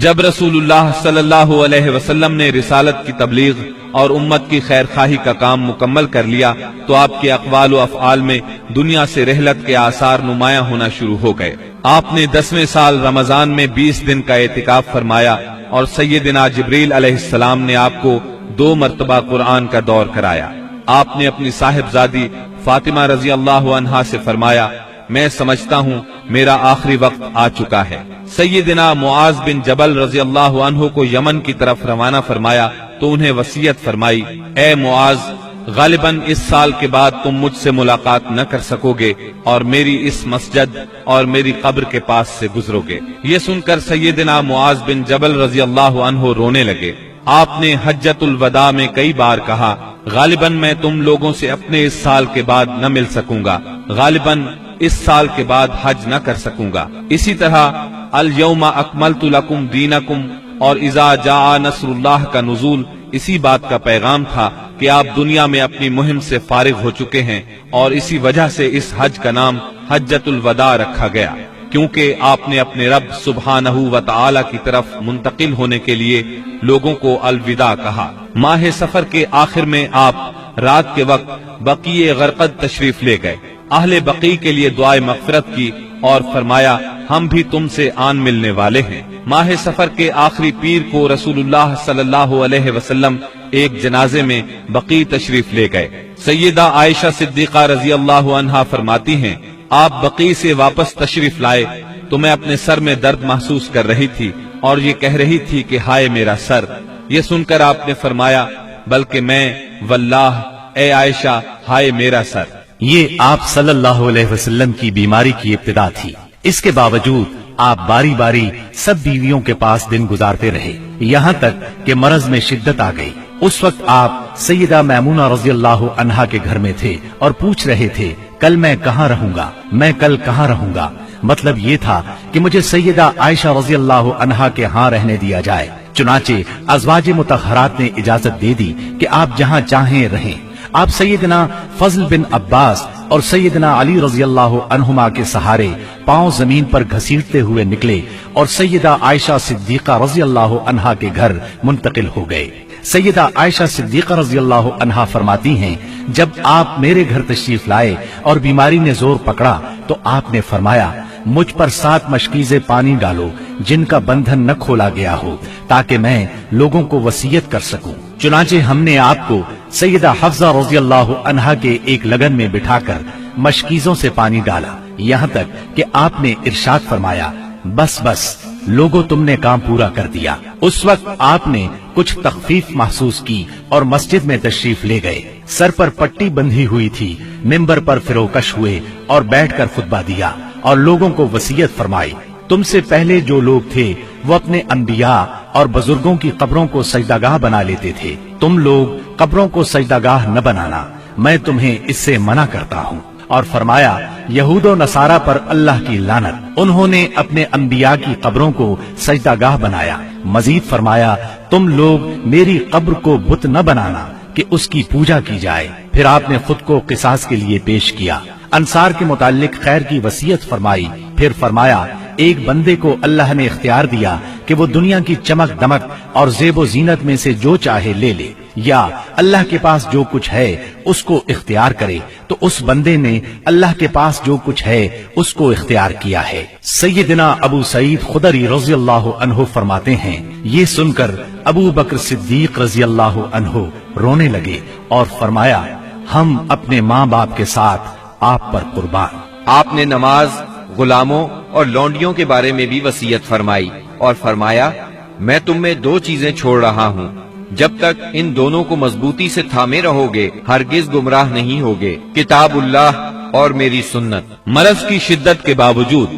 جب رسول اللہ صلی اللہ علیہ وسلم نے رسالت کی تبلیغ اور امت کی خیر خواہی کا کام مکمل کر لیا تو آپ کے اقوال و افعال میں دنیا سے رحلت کے آثار نمایاں ہونا شروع ہو گئے۔ آپ نے 10ویں سال رمضان میں 20 دن کا اعتکاف فرمایا اور سیدنا جبریل علیہ السلام نے آپ کو 2 مرتبہ قرآن کا دور کرایا۔ آپ نے اپنی صاحبزادی فاطمہ رضی اللہ عنہا سے فرمایا، میں سمجھتا ہوں میرا آخری وقت آ چکا ہے۔ سیدنا معاذ بن جبل رضی اللہ عنہ کو یمن کی طرف روانہ فرمایا تو انہیں وصیت فرمائی، اے معاذ، غالباً اس سال کے بعد تم مجھ سے ملاقات نہ کر سکو گے اور میری اس مسجد اور میری قبر کے پاس سے گزرو گے۔ یہ سن کر سیدنا معاذ بن جبل رضی اللہ عنہ رونے لگے۔ آپ نے حجۃ الوداع میں کئی بار کہا، غالباً میں تم لوگوں سے اپنے اس سال کے بعد نہ مل سکوں گا، غالباً اس سال کے بعد حج نہ کر سکوں گا۔ اسی طرح الیوم اکملت لکم دینکم اور اذا جاء نصر اللہ کا نزول اسی بات کا پیغام تھا کہ آپ دنیا میں اپنی مہم سے فارغ ہو چکے ہیں، اور اسی وجہ سے اس حج کا نام حجۃ الوداع رکھا گیا، کیونکہ آپ نے اپنے رب سبحانہ و تعالی کی طرف منتقل ہونے کے لیے لوگوں کو الوداع کہا۔ ماہ سفر کے آخر میں آپ رات کے وقت بقیع غرقد تشریف لے گئے، اہل بقیع کے لیے دعائے مغفرت کی اور فرمایا، ہم بھی تم سے آن ملنے والے ہیں۔ ماہ سفر کے آخری پیر کو رسول اللہ صلی اللہ علیہ وسلم ایک جنازے میں بقیع تشریف لے گئے۔ سیدہ عائشہ صدیقہ رضی اللہ عنہا فرماتی ہیں، آپ بقیع سے واپس تشریف لائے تو میں اپنے سر میں درد محسوس کر رہی تھی اور یہ کہہ رہی تھی کہ ہائے میرا سر۔ یہ سن کر آپ نے فرمایا، بلکہ میں واللہ اے عائشہ ہائے میرا سر۔ یہ آپ صلی اللہ علیہ وسلم کی بیماری کی ابتدا تھی۔ اس کے باوجود آپ باری باری سب بیویوں کے پاس دن گزارتے رہے، یہاں تک کہ مرض میں شدت آ گئی۔ اس وقت آپ سیدہ میمونہ رضی اللہ عنہا کے گھر میں تھے اور پوچھ رہے تھے، کل میں کہاں رہوں گا، میں کل کہاں رہوں گا؟ مطلب یہ تھا کہ مجھے سیدہ عائشہ رضی اللہ عنہا کے ہاں رہنے دیا جائے۔ چنانچہ ازواج مطہرات نے اجازت دے دی کہ آپ جہاں چاہیں رہیں۔ آپ سیدنا فضل بن عباس اور سیدنا علی رضی اللہ عنہما کے سہارے پاؤں زمین پر گھسیٹتے ہوئے نکلے اور سیدہ عائشہ صدیقہ رضی اللہ عنہا کے گھر منتقل ہو گئے۔ سیدہ عائشہ صدیقہ رضی اللہ عنہا فرماتی ہیں، جب آپ میرے گھر تشریف لائے اور بیماری نے زور پکڑا تو آپ نے فرمایا، مجھ پر 7 مشکیزیں پانی ڈالو جن کا بندھن نہ کھولا گیا ہو، تاکہ میں لوگوں کو وصیت کر سکوں۔ چنانچہ ہم نے آپ کو سیدہ حفصہ رضی اللہ عنہا کے ایک لگن میں بٹھا کر مشکیزوں سے پانی ڈالا، یہاں تک کہ آپ نے ارشاد فرمایا، بس بس لوگوں تم نے کام پورا کر دیا۔ اس وقت آپ نے کچھ تخفیف محسوس کی اور مسجد میں تشریف لے گئے۔ سر پر پٹی بندھی ہوئی تھی، ممبر پر فروکش ہوئے اور بیٹھ کر خطبہ دیا اور لوگوں کو وصیت فرمائی، تم سے پہلے جو لوگ تھے وہ اپنے انبیاء اور بزرگوں کی قبروں کو سجدہ بنا لیتے تھے، تم لوگ قبروں کو سجدہ نہ بنانا، میں تمہیں اس سے منع کرتا ہوں۔ اور فرمایا، یہود و نصارہ پر اللہ کی لعنت، انہوں نے اپنے انبیاء کی قبروں کو سجدہ بنایا۔ مزید فرمایا، تم لوگ میری قبر کو بت نہ بنانا کہ اس کی پوجا کی جائے۔ پھر آپ نے خود کو قصاص کے لیے پیش کیا۔ انصار کے متعلق خیر کی وصیت فرمائی، پھر فرمایا، ایک بندے کو اللہ نے اختیار دیا کہ وہ دنیا کی چمک دمک اور زیب و زینت میں سے جو چاہے لے لے، یا اللہ کے پاس جو کچھ ہے اس کو اختیار کرے، تو اس بندے نے اللہ کے پاس جو کچھ ہے اس کو اختیار کیا ہے۔ سیدنا ابو سعید خدری رضی اللہ عنہ فرماتے ہیں، یہ سن کر ابو بکر صدیق رضی اللہ عنہ رونے لگے اور فرمایا، ہم اپنے ماں باپ کے ساتھ آپ پر قربان۔ آپ نے نماز، غلاموں اور لونڈیوں کے بارے میں بھی وصیت فرمائی اور فرمایا، میں تم میں 2 چیزیں چھوڑ رہا ہوں، جب تک ان دونوں کو مضبوطی سے تھامے رہو گے ہرگز گمراہ نہیں ہوگے، کتاب اللہ اور میری سنت۔ مرض کی شدت کے باوجود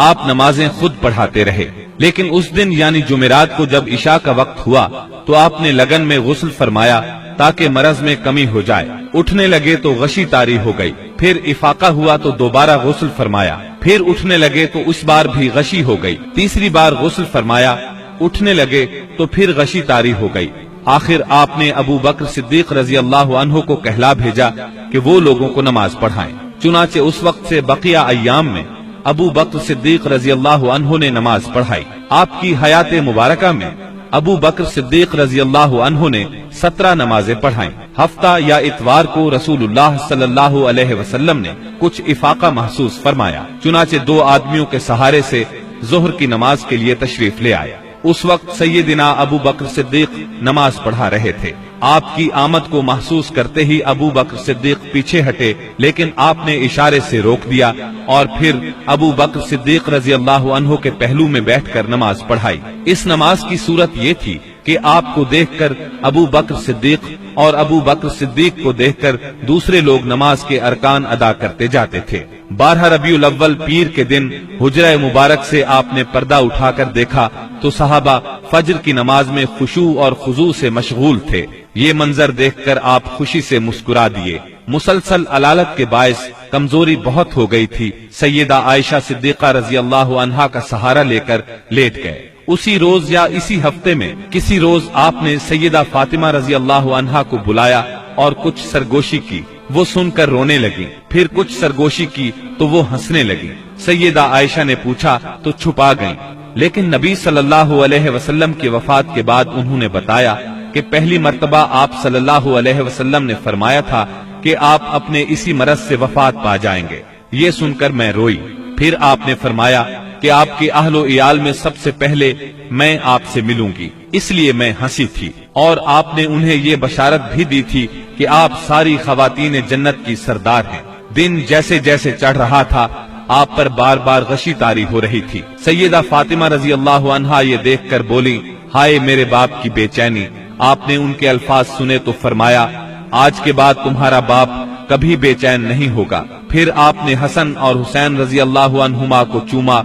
آپ نمازیں خود پڑھاتے رہے، لیکن اس دن یعنی جمعرات کو جب عشاء کا وقت ہوا تو آپ نے لگن میں غسل فرمایا تاکہ مرض میں کمی ہو جائے۔ اٹھنے لگے تو غشی طاری ہو گئی، پھر افاقہ ہوا تو دوبارہ غسل فرمایا، پھر اٹھنے لگے تو اس بار بھی غشی ہو گئی، تیسری بار غسل فرمایا، اٹھنے لگے تو پھر غشی طاری ہو گئی۔ آخر آپ نے ابو بکر صدیق رضی اللہ عنہ کو کہلا بھیجا کہ وہ لوگوں کو نماز پڑھائیں۔ چنانچہ اس وقت سے بقیہ ایام میں ابو بکر صدیق رضی اللہ عنہ نے نماز پڑھائی۔ آپ کی حیات مبارکہ میں ابو بکر صدیق رضی اللہ عنہ نے 17 نمازیں پڑھائیں۔ ہفتہ یا اتوار کو رسول اللہ صلی اللہ علیہ وسلم نے کچھ افاقہ محسوس فرمایا، چنانچہ 2 آدمیوں کے سہارے سے ظہر کی نماز کے لیے تشریف لے آیا۔ اس وقت سیدنا ابو بکر صدیق نماز پڑھا رہے تھے۔ آپ کی آمد کو محسوس کرتے ہی ابو بکر صدیق پیچھے ہٹے، لیکن آپ نے اشارے سے روک دیا اور پھر ابو بکر صدیق رضی اللہ عنہ کے پہلو میں بیٹھ کر نماز پڑھائی۔ اس نماز کی صورت یہ تھی کہ آپ کو دیکھ کر ابو بکر صدیق اور ابو بکر صدیق کو دیکھ کر دوسرے لوگ نماز کے ارکان ادا کرتے جاتے تھے۔ 12 ربیع الاول پیر کے دن حجرہ مبارک سے آپ نے پردہ اٹھا کر دیکھا تو صحابہ فجر کی نماز میں خشوع اور خضوع سے مشغول تھے۔ یہ منظر دیکھ کر آپ خوشی سے مسکرا دیے۔ مسلسل علالت کے باعث کمزوری بہت ہو گئی تھی۔ سیدہ عائشہ صدیقہ رضی اللہ عنہا کا سہارا لے کر لیٹ گئے۔ اسی روز یا اسی ہفتے میں کسی روز آپ نے سیدہ فاطمہ رضی اللہ عنہا کو بلایا اور کچھ سرگوشی کی، وہ سن کر رونے لگی۔ پھر کچھ سرگوشی کی تو وہ ہنسنے لگی۔ سیدہ عائشہ نے پوچھا تو چھپا گئیں، لیکن نبی صلی اللہ علیہ وسلم کی وفات کے بعد انہوں نے بتایا کہ پہلی مرتبہ آپ صلی اللہ علیہ وسلم نے فرمایا تھا کہ آپ اپنے اسی مرض سے وفات پا جائیں گے۔ یہ سن کر میں روئی۔ پھر آپ نے فرمایا کہ آپ کے اہل و عیال میں سب سے پہلے میں آپ سے ملوں گی، اس لیے میں ہنسی تھی۔ اور آپ نے انہیں یہ بشارت بھی دی تھی کہ آپ ساری خواتین جنت کی سردار ہیں۔ دن جیسے جیسے چڑھ رہا تھا آپ پر بار بار غشی طاری ہو رہی تھی۔ سیدہ فاطمہ رضی اللہ عنہا یہ دیکھ کر بولی، ہائے میرے باپ کی بے چینی۔ آپ نے ان کے الفاظ سنے تو فرمایا، آج کے بعد تمہارا باپ کبھی بے چین نہیں ہوگا۔ پھر آپ نے حسن اور حسین رضی اللہ عنہما کو چوما،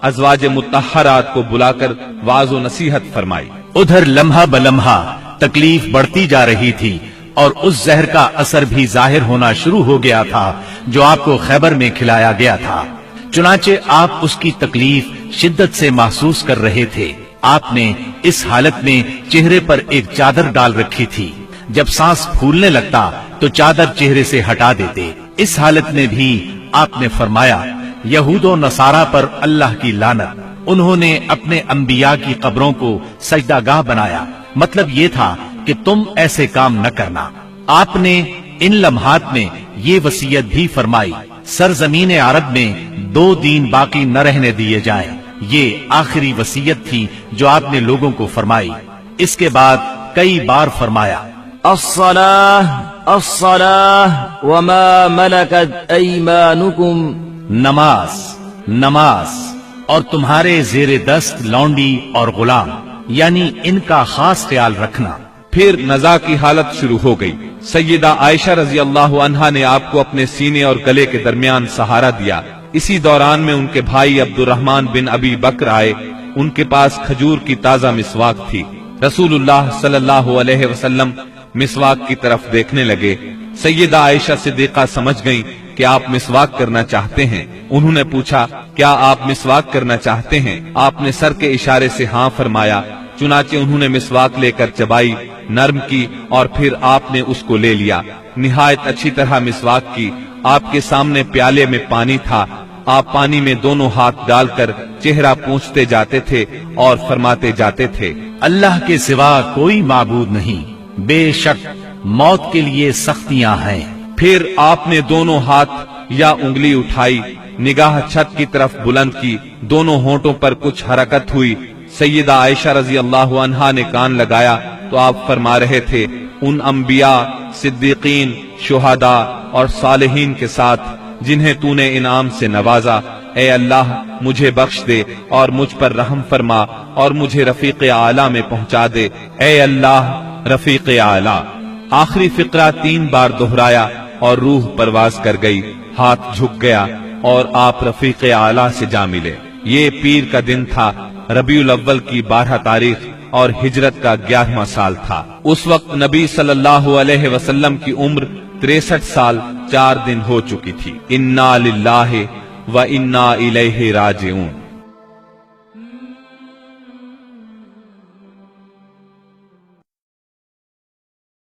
ازواج مطہرات کو بلا کر واعظ و نصیحت فرمائی۔ ادھر لمحہ بلمحہ تکلیف بڑھتی جا رہی تھی اور اس زہر کا اثر بھی ظاہر ہونا شروع ہو گیا تھا جو آپ کو خیبر میں کھلایا گیا تھا۔ چنانچہ آپ اس کی تکلیف شدت سے محسوس کر رہے تھے۔ آپ نے اس حالت میں چہرے پر ایک چادر ڈال رکھی تھی۔ جب سانس پھولنے لگتا تو چادر چہرے سے ہٹا دیتے۔ اس حالت میں بھی آپ نے فرمایا، یہود و نصارہ پر اللہ کی لعنت، انہوں نے اپنے انبیاء کی قبروں کو سجدہ گاہ بنایا۔ مطلب یہ تھا کہ تم ایسے کام نہ کرنا۔ آپ نے ان لمحات میں یہ وصیت بھی فرمائی، سرزمین عرب میں 2 دین باقی نہ رہنے دیے جائیں۔ یہ آخری وصیت تھی جو آپ نے لوگوں کو فرمائی۔ اس کے بعد کئی بار فرمایا، الصلاة الصلاة وما ملكت ایمانکم، نماز نماز اور تمہارے زیر دست لونڈی اور غلام، یعنی ان کا خاص خیال رکھنا۔ پھر نزا کی حالت شروع ہو گئی۔ سیدہ عائشہ رضی اللہ عنہا نے آپ کو اپنے سینے اور گلے کے درمیان سہارا دیا۔ اسی دوران میں ان کے بھائی عبد الرحمن بن ابی بکر آئے۔ ان کے پاس کھجور کی تازہ مسواک تھی۔ رسول اللہ صلی اللہ علیہ وسلم مسواک کی طرف دیکھنے لگے۔ سیدہ عائشہ صدیقہ سمجھ گئیں کہ آپ مسواک کرنا چاہتے ہیں۔ انہوں نے پوچھا، کیا آپ مسواک کرنا چاہتے ہیں؟ آپ نے سر کے اشارے سے ہاں فرمایا۔ چنانچہ انہوں نے مسواک لے کر چبائی، نرم کی اور پھر آپ نے اس کو لے لیا۔ نہایت اچھی طرح مسواک کی۔ آپ کے سامنے پیالے میں پانی تھا۔ آپ پانی میں دونوں ہاتھ ڈال کر چہرہ پوچھتے جاتے تھے اور فرماتے جاتے تھے، اللہ کے سوا کوئی معبود نہیں، بے شک موت کے لیے سختیاں ہیں۔ پھر آپ نے دونوں ہاتھ یا انگلی اٹھائی، نگاہ چھت کی طرف بلند کی، دونوں ہونٹوں پر کچھ حرکت ہوئی۔ سیدہ عائشہ رضی اللہ عنہا نے کان لگایا تو آپ فرما رہے تھے، ان انبیاء، صدیقین، شہداء اور صالحین کے ساتھ جنہیں تو نے انعام سے نوازا، اے اللہ مجھے بخش دے اور مجھ پر رحم فرما اور مجھے رفیق اعلیٰ میں پہنچا دے، اے اللہ رفیق اعلیٰ۔ آخری فقرہ 3 بار دہرایا اور روح پرواز کر گئی، ہاتھ جھک گیا اور آپ رفیق اعلیٰ سے جا ملے۔ یہ پیر کا دن تھا، ربیع الاول کی 12 تاریخ اور ہجرت کا 11واں سال تھا۔ اس وقت نبی صلی اللہ علیہ وسلم کی عمر 63 سال 4 دن ہو چکی تھی۔ انا للہ و انا الیہ راجعون۔